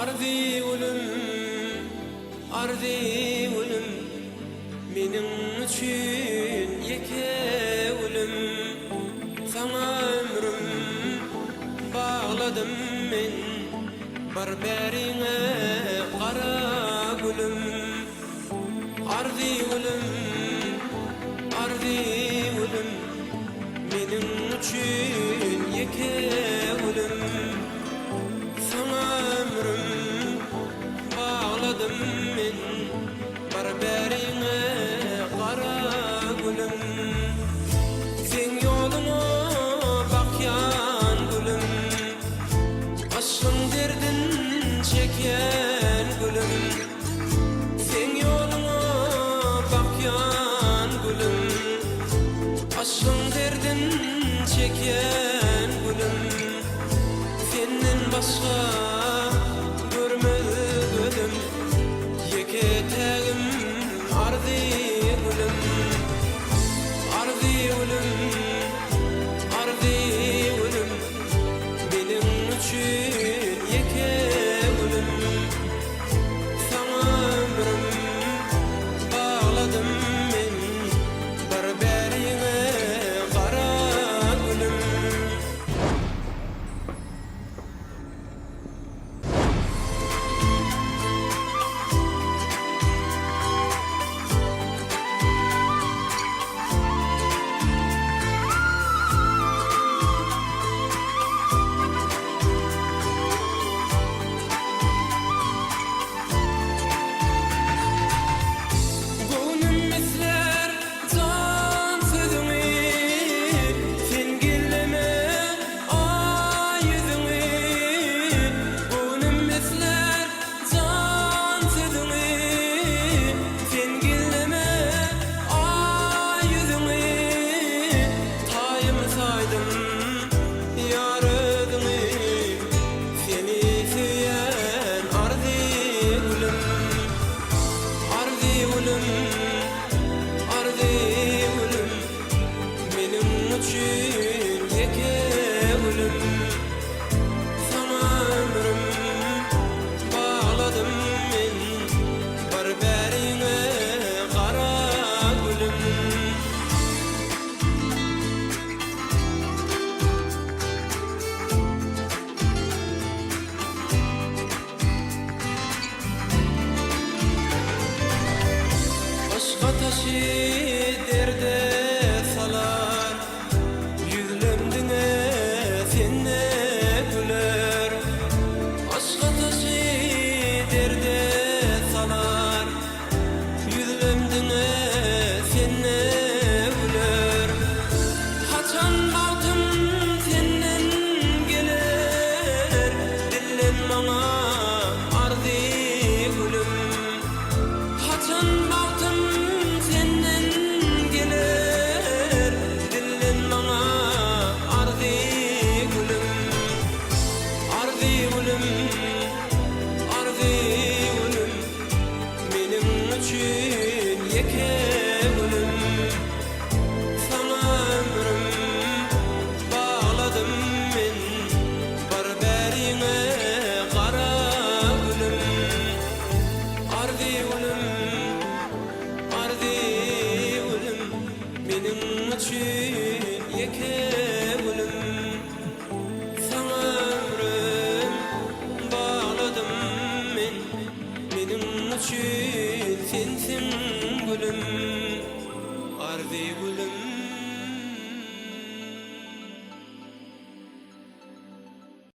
Arzi ulum, mening üçün yeke ulum. Sana ömrüm bağladım men, barberine qara gülüm. Arzi ulum, mening üçün yeke ulum. Sana ömrüm bağladım men, barberine qara gülüm. Sen yoluna bakyan gülüm, aşkın derdin çeken gülüm. Sen yoluna bakyan gülüm, aşkın derdin çeken gülüm. Senden başka görmedim yeke tegim arzi gülüm. Arzi ulum, benim üçün yeke ulum. Sana ömrüm bağladım men, barberine qara gülüm. Arzi ulum, mening üçün yeke ulum. Sana ömrüm bağladım men, barberine qara gülüm. Aşka taşı derde salar, yüzlemdine senne güler. Aşka taşı derde salar, yüzlemdine senne güler. Haçan baltım senden geler, dillen bana arzi gülüm. Haçan baltım senden geler, dillen bana arzi gülüm. Arzi ulum, mening üçün yeke ulum. Sana ömrüm bağladım men, barberine qara gülüm. Arzi ulum, mening üçün yeke ulum. Sana ömrüm bağladım men, mening üçün sensin gülüm. Arzi ulum.